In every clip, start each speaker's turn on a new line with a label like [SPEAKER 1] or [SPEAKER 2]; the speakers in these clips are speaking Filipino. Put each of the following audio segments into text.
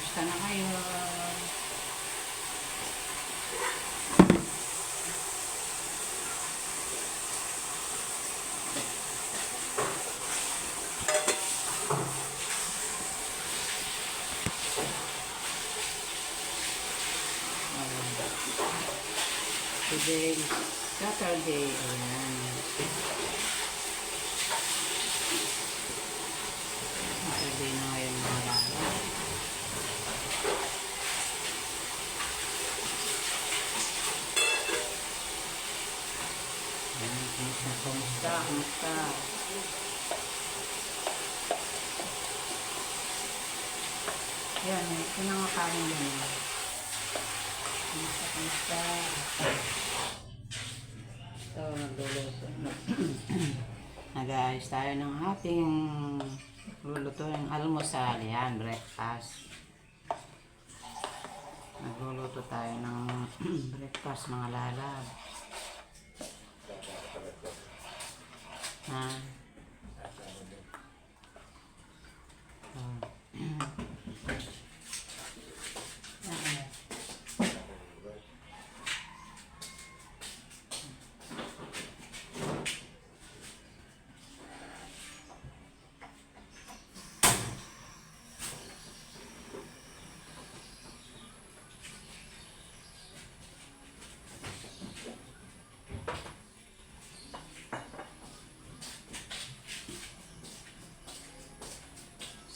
[SPEAKER 1] Kamusta na kayo? Today is Saturday. Ayan. Saturday na ngayon mga lalo. Ayan. Kumusta? Ayan. Ito na nga kanin yan. Kumusta? So, nagluluto. Nag-aayos tayo ng ating lulutuin almusal. Yan, breakfast. Nagluluto tayo ng breakfast mga lalab. Ha?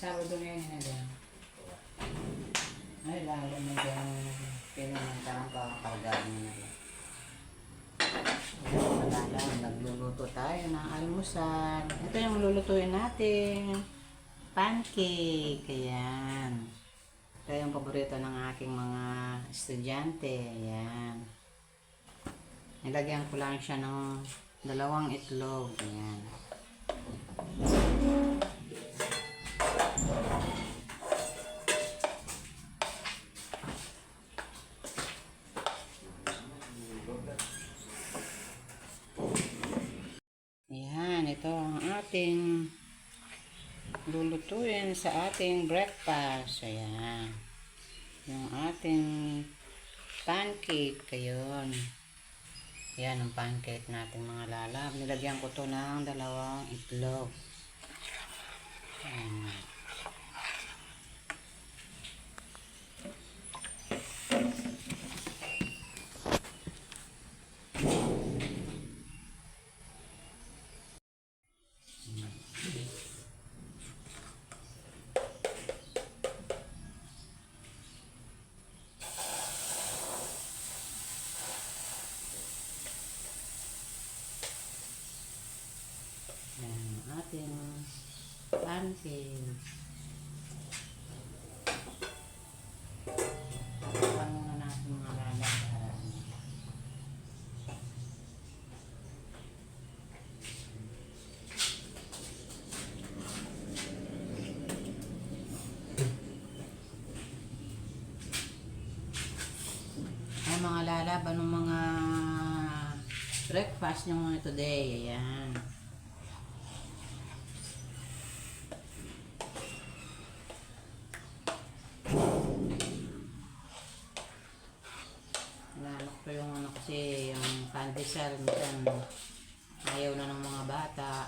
[SPEAKER 1] Sabado ngayon na din. Ay, lalo na dyan. Pinunantahan ko ang kargaan nyo na yan. Nagluluto tayo ng almusal. Ito yung lulutuin natin. Pancake. Ayan. Ito yung paborito ng aking mga estudyante. Ayan. Nilagyan ko lang siya ng 2 itlog. Ayan. Ayan, ito ang ating lulutuin sa ating breakfast. Ayan. Yung ating pancake. Ayan. Ayan ang pancake natin mga lalab. Nilagyan ko to ng 2 itlog. Ayan. Ating pancake. Tapakan muna natin mga lalagyan. Ay mga lalab, anong mga breakfast nyo muna today? Ayan. Nalok ko yung ano kasi yung pandesal minsan ayaw na ng mga bata.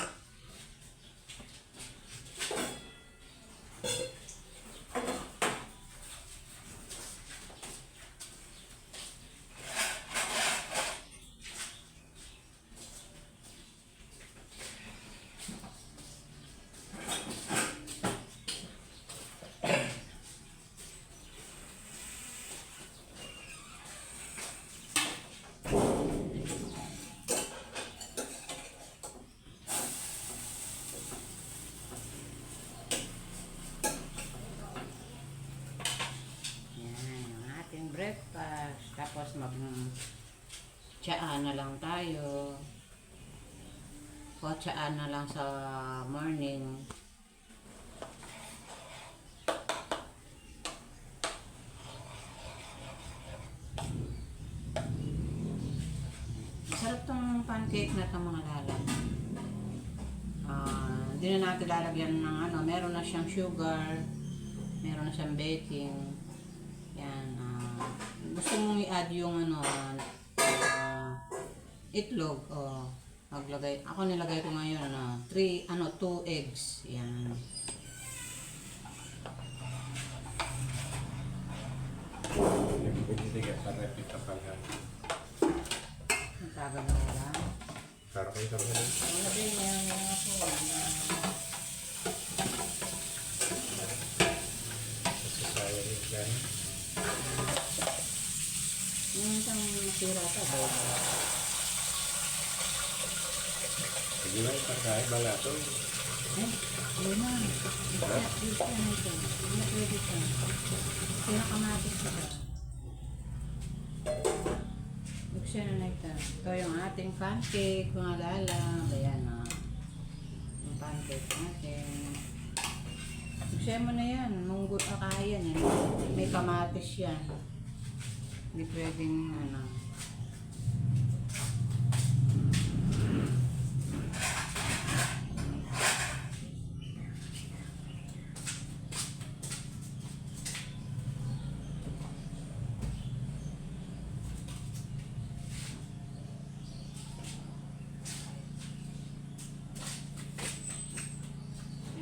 [SPEAKER 1] Breakfast, tapos mag-tsaan na lang tayo o tsaan na lang sa morning. Masarap tong pancake na itong mga lalag. Hindi na natin lalagyan ng ano, meron na siyang sugar, Meron na siyang baking. Yan. Gusto mong i-add yung itlog. Maglagay. Ako nilagay ko ngayon 2 eggs. Yan.
[SPEAKER 2] Pwede ka repita pala.
[SPEAKER 1] Ang tagal na wala.
[SPEAKER 2] Para kayo sa mga.
[SPEAKER 1] Wala din yan. Yan ako.
[SPEAKER 2] Sasaya rin dyan.
[SPEAKER 1] Yung isang masira ka ba?
[SPEAKER 2] Sige lang, pagkain bala ito.
[SPEAKER 1] Yun na. Dito na ito. Hindi na pwede ito. Pinakamatis ito. Buksan na ito. Ito yung ating pancake, mga lalang. Ayan yung pancake natin. Buksan mo na yan. Munggot akayan yan. May kamatis yan. Hindi pwedeng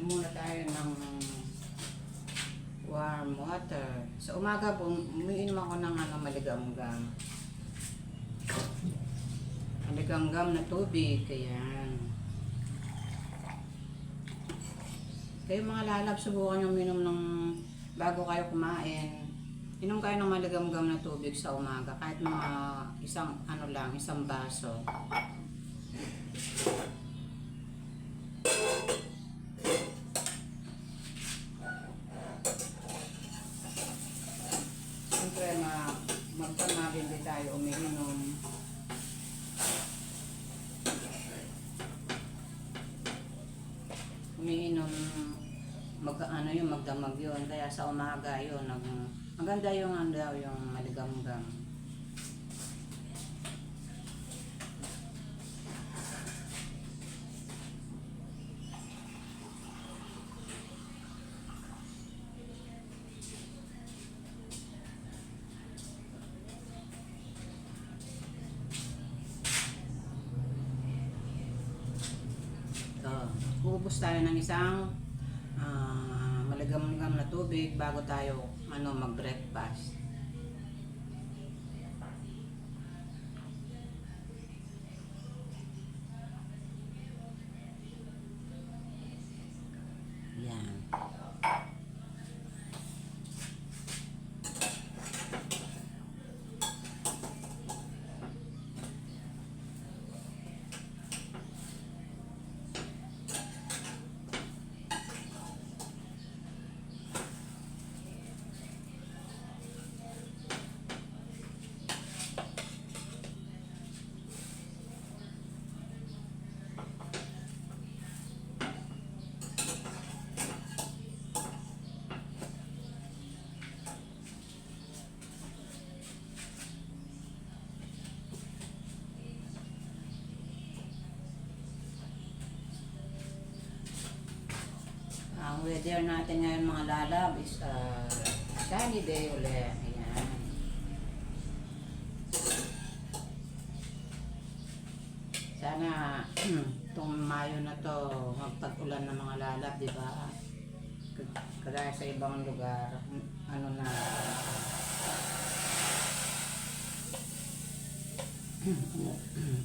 [SPEAKER 1] muna tayo ng warm water. Sa umaga po, umiinom ako ng maligamgam. Maligamgam na tubig. Kaya kayo mga lalab, subukan nyo uminom ng bago kayo kumain. Inom kayo ng maligamgam na tubig sa umaga. Kahit mga isang baso. Siyempre, magpamagin din tayo umiinom. Umiinom, magdamag yun. Kaya sa umaga yun, maganda yung yung maligamgam. Ubus tayo ng isang maligam-ligam na tubig bago tayo mag-breakfast. Yan. Ang weather natin ngayon mga lalab is sunny day ulit. Ayan. Sana itong Mayo na to magpag-ulan ng mga lalab, di ba? Kagaya sa ibang lugar,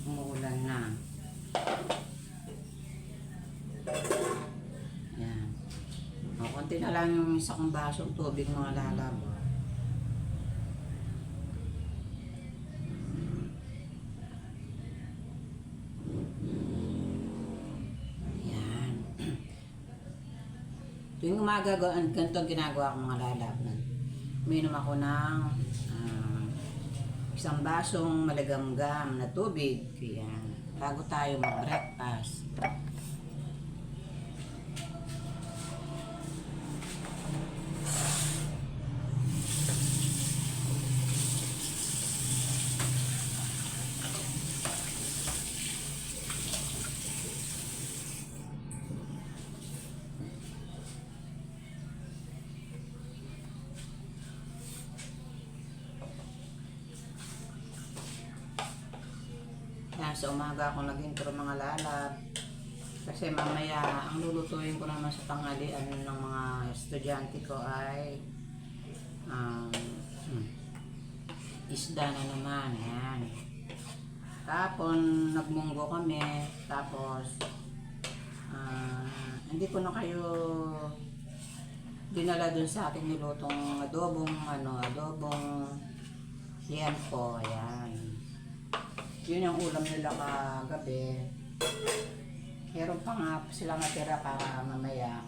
[SPEAKER 1] umuulan na. Yan. Konti na lang yung isa kong basong tubig mga lalab. Yan. Tuwing umaga, ganito ginagawa ko mga lalab. Uminom ako ng isang basong maligamgam na tubig. Yan. Bago tayo mag-breakfast. sa umaga ako nag-intro mga lalab. Kasi mamaya, ang lulutuin ko naman sa tanghalian ng mga estudyante ko ay um, isda na naman. Ayan. Tapos, nagmunggo kami. Tapos, hindi ko na kayo dinala dun sa ating nilutong adobong liempo. Ayan. Yun yung ulam nila kagabi. Meron pa nga silang natira para mamaya.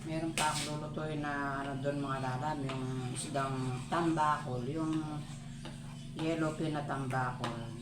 [SPEAKER 1] Meron pa akong lulutuin na doon mga lalab, yung isdang tambakol, yung yellow pin na tambakol.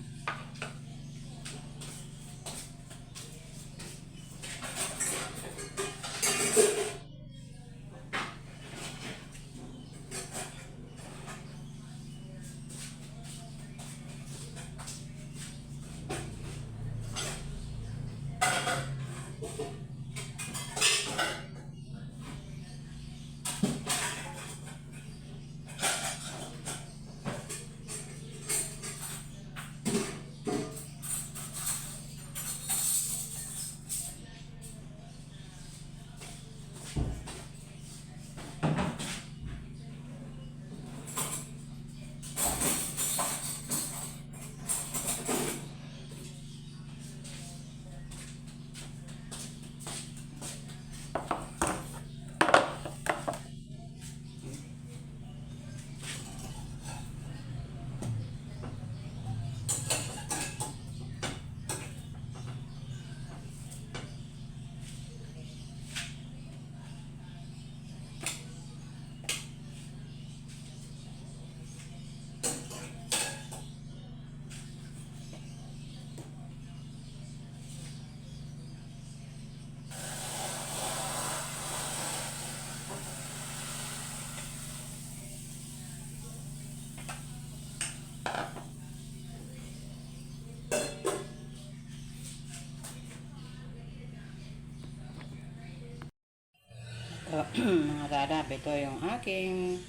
[SPEAKER 1] Mga lalab, ito yung aking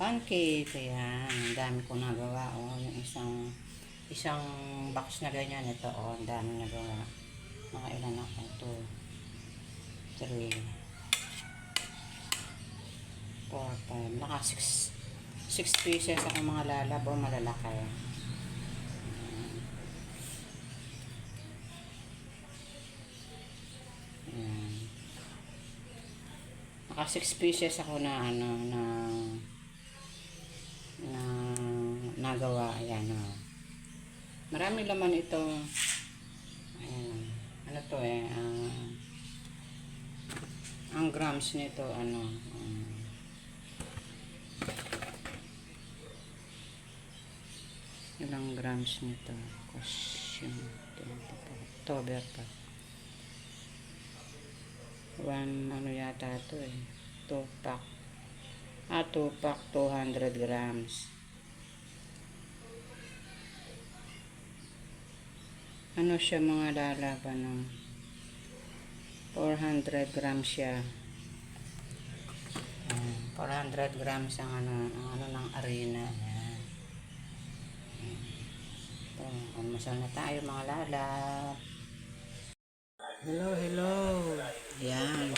[SPEAKER 1] pancake. Ayan, ang dami ko nagawa. Yung isang box na ganyan. Ito, ang dami nagawa. Mga ilan ako. 2, 3, 4, 5. Naka 6 pieces ako mga lalab. Malalaki. Ayan. Naka 6 pieces ako na nagawa. Ayan, marami laman ito. Ayan. Ano to ang grams nito ilang grams nito? Question 24 October pa. 1 yata ito 2 pack 2 pack 200 grams. Ano siya mga lalab, 400 grams siya. 400 grams ang ng arena. Ito, almusal na tayo mga lalab. Hello. Ayan.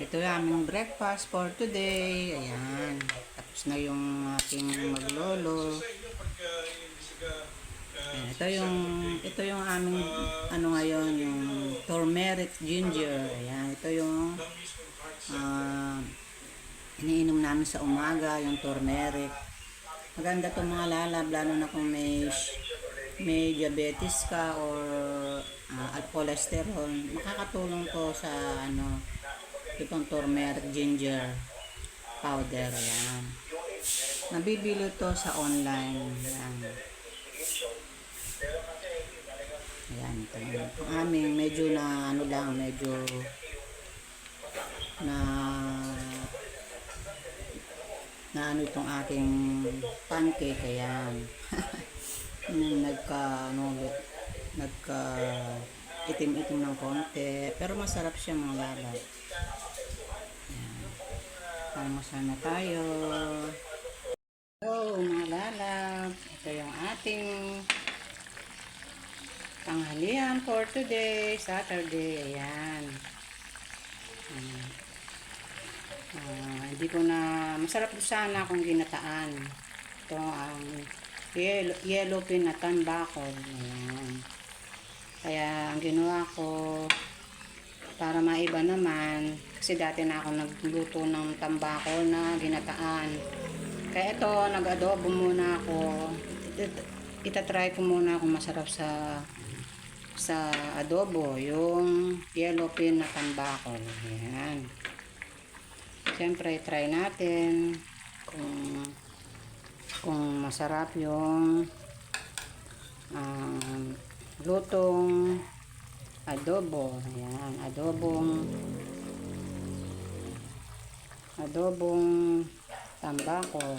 [SPEAKER 1] Ito yung aming breakfast for today. Ayan. Tapos na yung aking maglolo. Ayan. Ito yung aming ngayon, yung turmeric ginger. Ayan. Ito yung iniinom namin sa umaga, yung turmeric. Maganda itong mga lalab, lalo na kung may diabetes ka or cholesterol, makakatulong to sa itong turmeric ginger powder. Yan, nabibili to sa online. Yan, ito yung aming medyo medyo itong aking pancake. Ayan. nagka, ano ulit, nagka itim-itim ng konti. Pero masarap siya mga lalab. Almusal na tayo. Hello mga lalab. Ito yung ating tanghalian for today, Saturday. Ayan. Hindi ko na, masarap sana kung ginataan. Ito ang yellow pin na tambakol. Ayan. Kaya ang ginawa ko, para maiba naman, kasi dati na ako nagluto ng tambakol na ginataan. Kaya ito, nag-adobo muna ako. Itatry ko muna kung masarap sa adobo, yung yellow pin na tambakol. Ayan. Siyempre, try natin kung masarap yung lutong adobo. Ayan, adobong tambakol.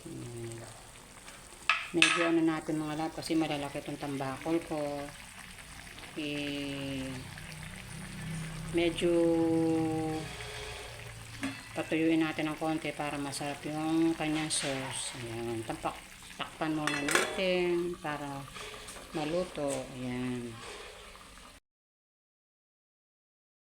[SPEAKER 1] Ayan. Medyo ano natin mga lahat kasi malalaki itong tambakol ko. Medyo patuyuin natin ng konti para masarap yung kanyang sauce. Ayan, takpan muna natin para maluto. Ayan.